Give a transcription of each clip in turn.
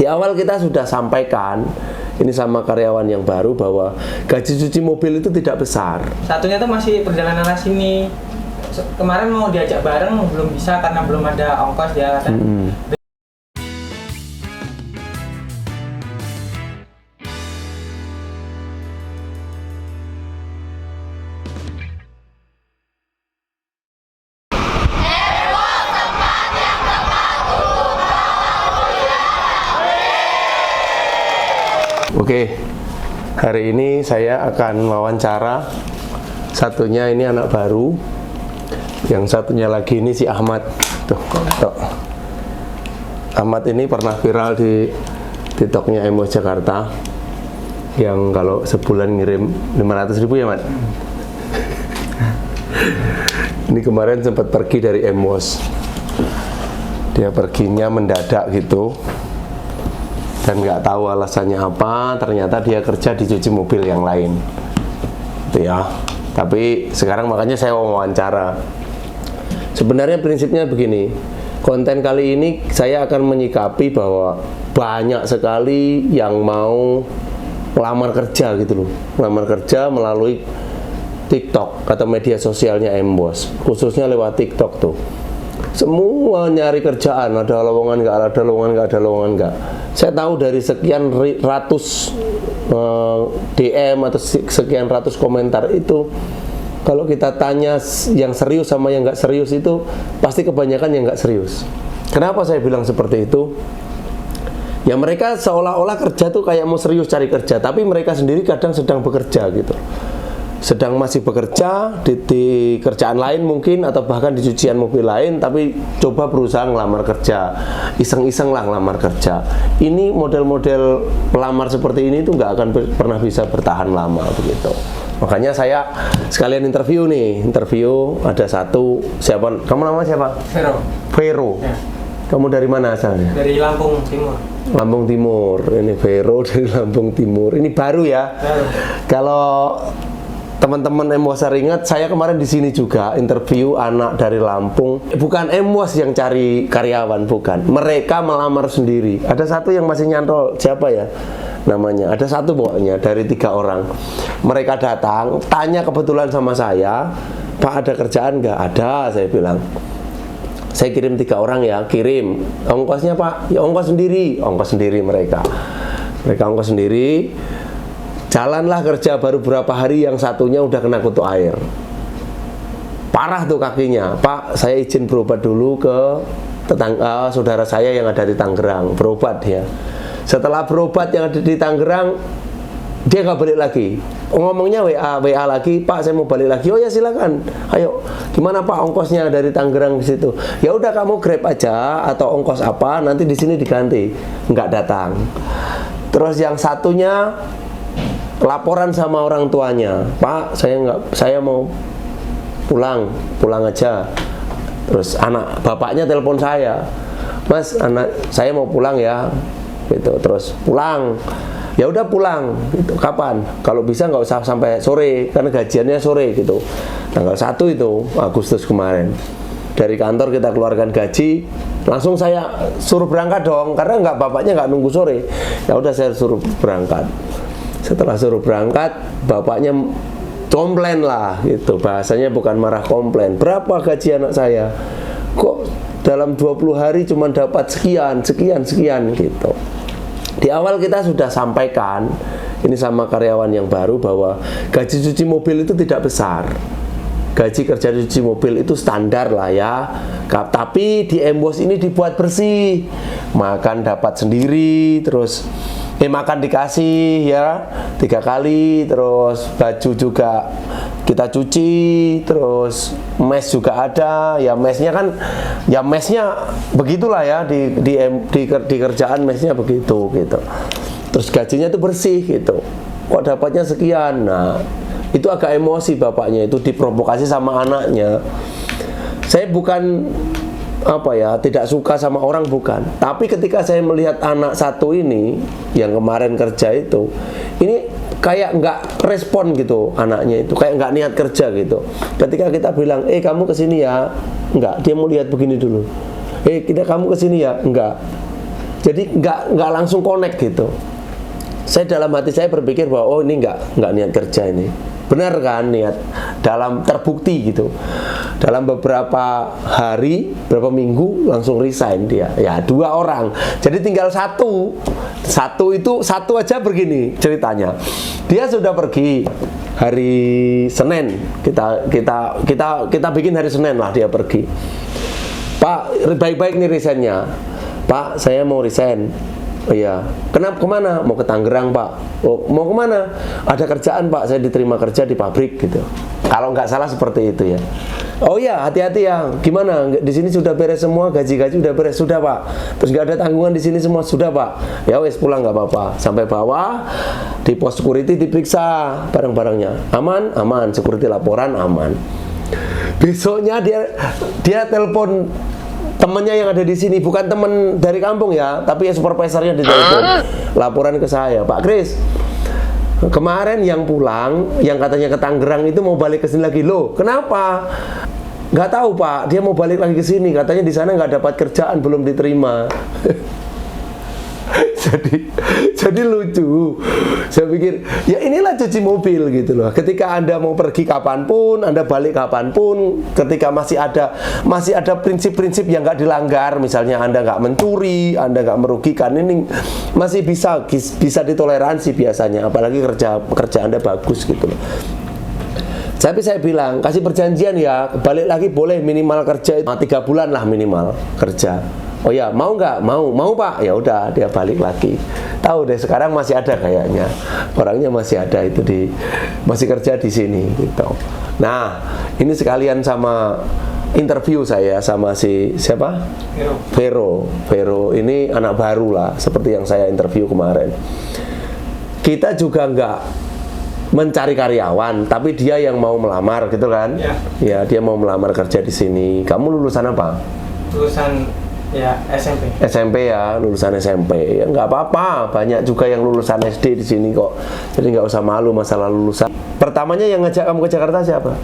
Di awal kita sudah sampaikan ini sama karyawan yang baru bahwa gaji cuci mobil itu tidak besar. Satunya tuh masih perjalanan arah sini. Kemarin mau diajak bareng belum bisa karena belum ada ongkos dia kata. Oke, hari ini saya akan wawancara. Satunya ini anak baru, yang satunya lagi ini si Ahmad. Tuh. Ahmad ini pernah viral di TikToknya Emos Jakarta, yang kalau sebulan ngirim 500.000 ya, Mat? Ini kemarin sempat pergi dari Emos. Dia perginya mendadak gitu, dan nggak tahu alasannya apa. Ternyata dia kerja di cuci mobil yang lain, gitu ya. Tapi sekarang makanya saya wawancara. Sebenarnya prinsipnya begini, konten kali ini saya akan menyikapi bahwa banyak sekali yang mau melamar kerja gitu loh, melamar kerja melalui TikTok atau media sosialnya Embos, khususnya lewat TikTok tuh. Semua nyari kerjaan, ada lowongan nggak, ada lowongan nggak, ada lowongan nggak. Saya tahu dari sekian ratus DM atau sekian ratus komentar itu, kalau kita tanya yang serius sama yang nggak serius itu, pasti kebanyakan yang nggak serius. Kenapa saya bilang seperti itu? Ya mereka seolah-olah kerja tuh kayak mau serius cari kerja, tapi mereka sendiri kadang sedang bekerja gitu. Sedang masih bekerja di kerjaan lain mungkin, atau bahkan di cucian mobil lain, tapi coba berusaha ngelamar kerja, iseng-iseng lah ngelamar kerja. Ini model-model pelamar seperti ini tuh nggak akan pernah bisa bertahan lama begitu. Makanya saya sekalian interview ada satu, siapa? Kamu nama siapa? Vero. Ya. Kamu dari mana asalnya? Dari Lampung Timur. Lampung Timur. Ini Vero dari Lampung Timur. Ini baru ya. Baru. Kalau teman-teman Emos ingat, saya kemarin di sini juga interview anak dari Lampung. Bukan Emos yang cari karyawan, bukan. Mereka melamar sendiri. Ada satu yang masih nyantol, siapa ya namanya? Ada satu pokoknya dari 3 orang. Mereka datang, tanya kebetulan sama saya, Pak ada kerjaan nggak? Ada, saya bilang. Saya kirim 3 orang ya, kirim. Ongkosnya Pak? Ya ongkos sendiri mereka. Mereka ongkos sendiri. Jalanlah kerja baru berapa hari, yang satunya udah kena kutu air. Parah tuh kakinya. Pak, saya izin berobat dulu ke saudara saya yang ada di Tangerang. Berobat dia. Setelah berobat yang ada di Tangerang, dia nggak balik lagi. Ngomongnya WA lagi, Pak saya mau balik lagi. Oh ya silakan. Ayo, gimana Pak ongkosnya dari Tangerang ke situ? Ya udah kamu Grab aja atau ongkos apa, nanti di sini diganti. Nggak datang. Terus yang satunya laporan sama orang tuanya, Pak saya mau pulang aja. Terus bapaknya telepon saya, Mas anak saya mau pulang ya, gitu. Terus pulang. Ya udah pulang gitu. Kapan? Kalau bisa nggak usah sampai sore, karena gajiannya sore gitu. Tanggal 1 itu Agustus kemarin. Dari kantor kita keluarkan gaji, langsung saya suruh berangkat dong, karena bapaknya nggak nunggu sore. Ya udah saya suruh berangkat. Setelah suruh berangkat, bapaknya komplain lah gitu. Bahasanya bukan marah, komplain. Berapa gaji anak saya? Kok dalam 20 hari cuma dapat sekian gitu. Di awal kita sudah sampaikan ini sama karyawan yang baru bahwa gaji cuci mobil itu tidak besar. Gaji kerja cuci mobil itu standar lah ya. Tapi di Embos ini dibuat bersih. Makan dapat sendiri, terus makan dikasih ya 3 kali, terus baju juga kita cuci, terus mes juga ada. Ya mesnya kan, ya mesnya begitulah ya di kerjaan mesnya begitu gitu. Terus gajinya itu bersih gitu. Kok dapatnya sekian? Nah, itu agak emosi bapaknya, itu diprovokasi sama anaknya. Saya bukan tidak suka sama orang, bukan. Tapi ketika saya melihat anak satu ini yang kemarin kerja itu, ini kayak nggak respon gitu anaknya itu, kayak nggak niat kerja gitu. Ketika kita bilang, kamu kesini ya, nggak. Dia mau lihat begini dulu. Kamu kesini ya, nggak. Jadi nggak langsung connect gitu. Saya dalam hati saya berpikir bahwa oh ini nggak niat kerja ini. Benar kan niat, dalam terbukti gitu. Dalam beberapa hari, beberapa minggu langsung resign dia. Ya 2 orang. Jadi tinggal satu aja begini ceritanya. Dia sudah pergi hari Senin. Kita bikin hari Senin lah dia pergi. Pak, baik-baik nih resignnya. Pak, saya mau resign. Oh iya, kenapa, kemana? Mau ke Tangerang, Pak. Oh, mau kemana? Ada kerjaan, Pak, saya diterima kerja di pabrik gitu. Kalau nggak salah seperti itu ya. Oh iya, hati-hati ya. Gimana? Di sini sudah beres semua, gaji-gaji udah beres, sudah Pak. Terus nggak ada tanggungan di sini semua, sudah Pak. Ya wes pulang nggak apa-apa. Sampai bawah di pos security diperiksa barang-barangnya. Aman, aman. Security laporan aman. Besoknya dia telepon temennya yang ada di sini, bukan temen dari kampung ya, tapi ya supervisornya ditelepon, laporan ke saya, Pak Kris, kemarin yang pulang, yang katanya ke Tangerang itu mau balik ke sini lagi. Loh, kenapa? Nggak tahu Pak, dia mau balik lagi ke sini, katanya di sana nggak dapat kerjaan, belum diterima. jadi lucu. Saya pikir ya inilah cuci mobil gitu loh. Ketika Anda mau pergi kapanpun, Anda balik kapanpun, ketika masih ada prinsip-prinsip yang nggak dilanggar, misalnya Anda nggak mencuri, Anda nggak merugikan, ini masih bisa ditoleransi biasanya, apalagi kerja Anda bagus gitu loh. Tapi saya bilang, kasih perjanjian ya, balik lagi boleh, minimal kerja 3 bulan lah minimal kerja. Oh ya, mau nggak? Mau Pak. Ya udah, dia balik lagi. Tahu deh, sekarang masih ada kayaknya. Orangnya masih ada itu masih kerja di sini gitu. Nah, ini sekalian sama interview saya sama siapa? Vero ini anak baru lah, seperti yang saya interview kemarin. Kita juga nggak mencari karyawan, tapi dia yang mau melamar gitu kan? Ya, dia mau melamar kerja di sini. Kamu lulusan apa? Lulusan ya SMP. SMP ya, lulusan SMP. Ya nggak apa-apa, banyak juga yang lulusan SD di sini kok. Jadi nggak usah malu masalah lulusan. Pertamanya yang ngajak kamu ke Jakarta siapa?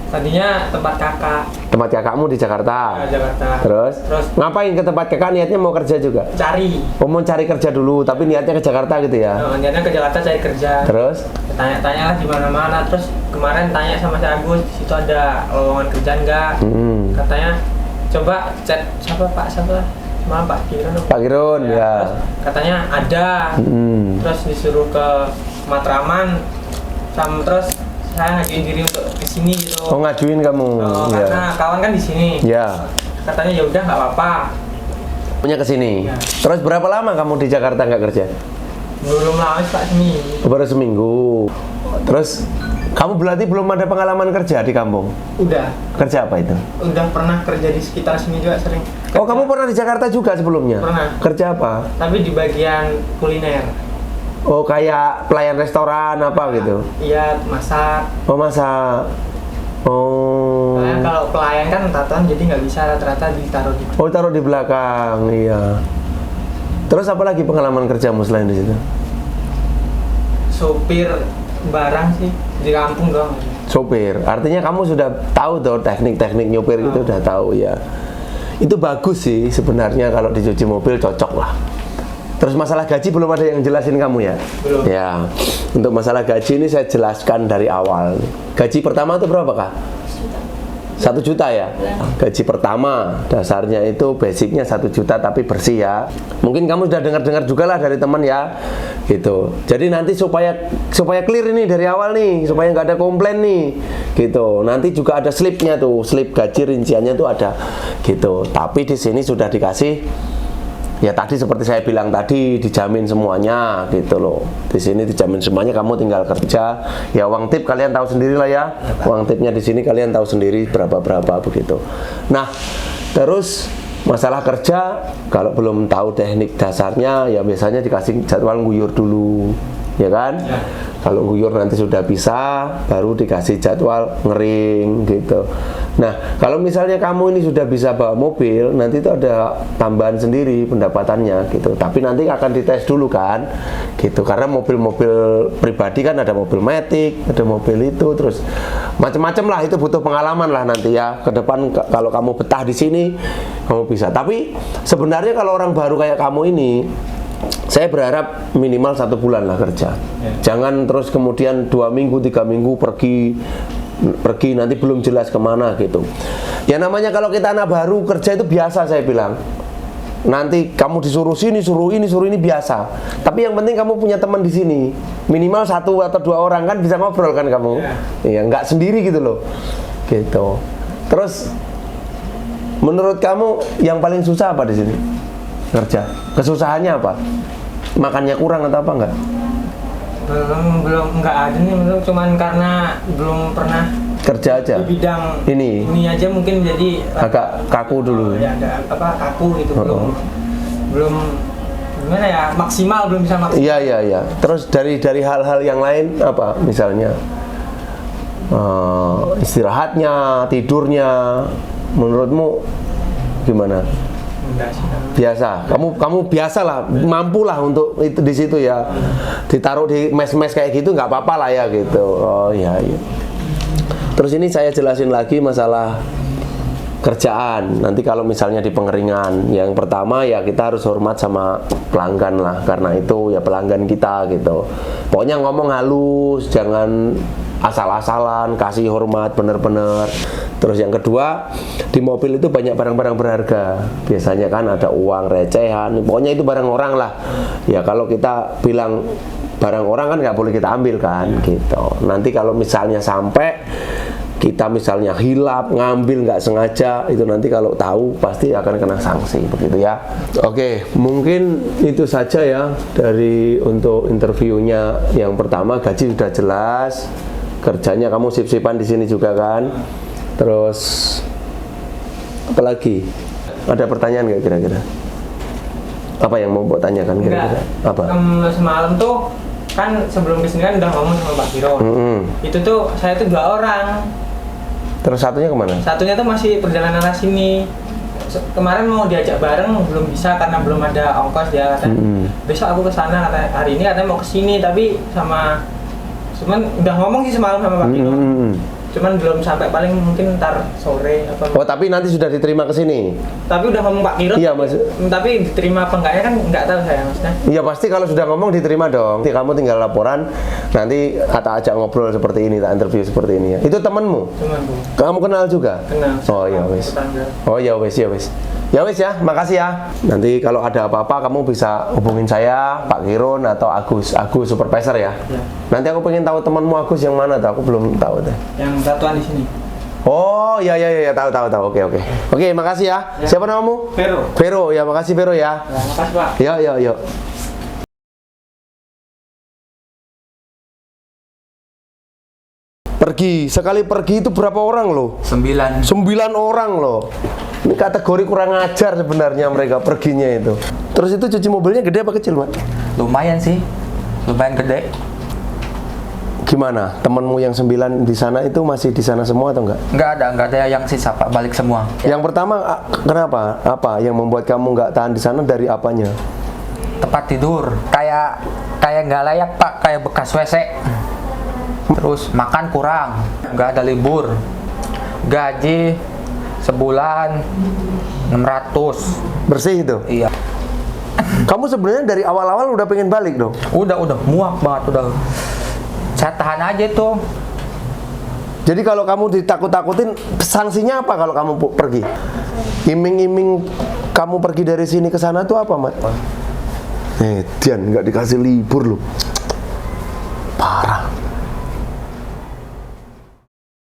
Tadinya tempat kakak. Tempat kakakmu di Jakarta. Ya, Jakarta. Terus ngapain ke tempat kakak? Niatnya mau kerja juga? Cari. Oh, mau cari kerja dulu, tapi niatnya ke Jakarta gitu ya? Niatnya ke Jakarta cari kerja. Terus? Tanya-tanya lah di mana-mana. Terus kemarin tanya sama si Agus, di situ ada lowongan kerjaan nggak? Katanya coba chat siapa sama Pak Kirun. Pak Kirun ya. Katanya ada. Terus disuruh ke Matraman. Terus saya ngajuin diri untuk kesini gitu. Oh, ngajuin kamu? Karena kawan kan di sini. Ya. Katanya ya udah nggak apa-apa. Punya kesini. Ya. Terus berapa lama kamu di Jakarta nggak kerja? Belum lama Pak, seminggu. Baru seminggu. Terus kamu berarti belum ada pengalaman kerja di kampung? Udah. Kerja apa itu? Udah pernah kerja di sekitar sini juga sering. Oh, kamu pernah di Jakarta juga sebelumnya? Pernah. Kerja apa? Tapi di bagian kuliner. Oh, kayak pelayan restoran apa gitu? Iya, masak. Oh, masak. Oh. Soalnya kalau pelayan kan tatoan jadi nggak bisa, rata-rata ditaruh di. Oh, taruh di belakang, iya. Terus apa lagi pengalaman kerjamu selain di situ? Sopir barang sih di kampung doang. Sopir, artinya kamu sudah tahu tuh teknik-teknik nyopir itu udah tahu ya. Itu bagus sih sebenarnya, kalau dicuci mobil cocok lah. Terus masalah gaji belum ada yang jelasin kamu ya? Belum. Ya, untuk masalah gaji ini saya jelaskan dari awal. Gaji pertama itu berapa Kak? 1 juta ya? Gaji pertama dasarnya itu basicnya 1 juta tapi bersih ya. Mungkin kamu sudah dengar-dengar juga lah dari teman ya, gitu. Jadi nanti supaya clear ini dari awal nih, supaya nggak ada komplain nih, gitu. Nanti juga ada slipnya tuh, slip gaji rinciannya tuh ada, gitu. Tapi di sini sudah dikasih. Ya tadi seperti saya bilang tadi, dijamin semuanya gitu loh. Di sini dijamin semuanya, kamu tinggal kerja. Ya uang tip kalian tahu sendiri lah ya. Uang tipnya di sini kalian tahu sendiri berapa begitu. Nah, terus masalah kerja kalau belum tahu teknik dasarnya ya biasanya dikasih jadwal nguyur dulu. ya kan? Ya. Kalau guyur nanti sudah bisa, baru dikasih jadwal ngering gitu. Nah, kalau misalnya kamu ini sudah bisa bawa mobil, nanti itu ada tambahan sendiri pendapatannya gitu. Tapi nanti akan dites dulu kan, gitu. Karena mobil-mobil pribadi kan ada mobil matic, ada mobil itu, terus macam-macam lah. Itu butuh pengalaman lah nanti ya. Ke depan kalau kamu betah di sini, kamu bisa. Tapi sebenarnya kalau orang baru kayak kamu ini, saya berharap minimal 1 bulan lah kerja. Jangan terus kemudian 2 minggu, 3 minggu pergi nanti belum jelas kemana gitu. Ya namanya kalau kita anak baru kerja itu biasa saya bilang. Nanti kamu disuruh sini, suruh ini biasa. Tapi yang penting kamu punya teman di sini. Minimal 1 atau 2 orang kan bisa ngobrol kan kamu. Iya, nggak sendiri gitu loh. Gitu. Terus menurut kamu yang paling susah apa di sini? Kerja. Kesusahannya apa? Makannya kurang atau apa enggak? Belum nggak ada nih, belum, cuman karena belum pernah Kerja aja. di bidang ini aja mungkin jadi agak kaku dulu. ya ada kaku gitu, belum gimana ya, maksimal, belum bisa maksimal. Iya. Terus dari hal-hal yang lain apa? Misalnya istirahatnya, tidurnya, menurutmu gimana? Enggak sih. Biasa. Kamu biasa lah, mampu lah untuk itu di situ ya. Ditaruh di mes-mes kayak gitu nggak apa-apa lah ya gitu. Oh iya. Terus ini saya jelasin lagi masalah kerjaan. Nanti kalau misalnya di pengeringan, yang pertama ya kita harus hormat sama pelanggan lah, karena itu ya pelanggan kita gitu. Pokoknya ngomong halus, jangan asal-asalan, kasih hormat bener-bener. Terus yang kedua, di mobil itu banyak barang-barang berharga. Biasanya kan ada uang recehan, pokoknya itu barang orang lah. Ya kalau kita bilang barang orang kan nggak boleh kita ambil kan, gitu. Nanti kalau misalnya sampai kita misalnya hilap, ngambil nggak sengaja, itu nanti kalau tahu pasti akan kena sanksi, begitu ya. Oke, mungkin itu saja ya dari untuk interviewnya. Yang pertama, gaji sudah jelas, kerjanya kamu sip-sipan di sini juga kan. Terus apa lagi? Ada pertanyaan nggak kira-kira? Apa yang mau buat tanyakan kira-kira? Apa? Semalam tuh kan sebelum kesini kan udah ngomong sama Pak Kiro. Itu tuh saya tuh 2 orang. Terus satunya kemana? Satunya tuh masih perjalanan arah sini. Kemarin mau diajak bareng belum bisa karena belum ada ongkos, dia kata besok aku kesana, kata hari ini katanya mau kesini, tapi cuman udah ngomong sih semalam sama Pak Kiro. Cuman belum sampai, paling mungkin ntar sore apa. Oh, tapi nanti sudah diterima ke sini. Tapi udah ngomong Pak Kiro. Iya, tapi diterima apa enggaknya kan nggak tahu saya maksudnya. Iya, pasti kalau sudah ngomong diterima dong. Nanti kamu tinggal laporan, nanti ajak ngobrol seperti ini, tak interview seperti ini ya. Itu temanmu? Temanku. Kamu kenal juga? Kenal. Oh iya wes. Tetangga. Oh iya wes, ya wes. Ya wes ya, makasih ya. Nanti kalau ada apa-apa kamu bisa hubungin saya, Pak Kirun atau Agus supervisor ya. Ya. Nanti aku pengen tahu temanmu Agus yang mana tuh, aku belum tahu deh. Yang tatuan di sini. Oh iya tahu. Oke, makasih ya. Siapa namamu? Vero, ya makasih Vero ya. Ya, makasih Pak. Yo. Sekali pergi itu berapa orang loh? 9 orang loh. Ini kategori kurang ajar sebenarnya mereka perginya itu. Terus itu cuci mobilnya gede apa kecil, Mak? lumayan sih, lumayan gede. Gimana? Temenmu yang 9 di sana itu masih di sana semua atau enggak? Nggak ada yang sisa Pak, balik semua. Yang pertama kenapa? Apa yang membuat kamu nggak tahan di sana, dari apanya? Tempat tidur kayak nggak layak Pak, kayak bekas WC. Terus makan kurang, nggak ada libur. Gaji sebulan 600. Bersih itu? Iya. Kamu sebenarnya dari awal-awal udah pengen balik dong? Udah muak banget udah. Saya tahan aja tuh. Jadi kalau kamu ditakut-takutin, sanksinya apa kalau kamu pergi? Iming-iming kamu pergi dari sini ke sana tuh apa, Mat? Dian nggak dikasih libur loh.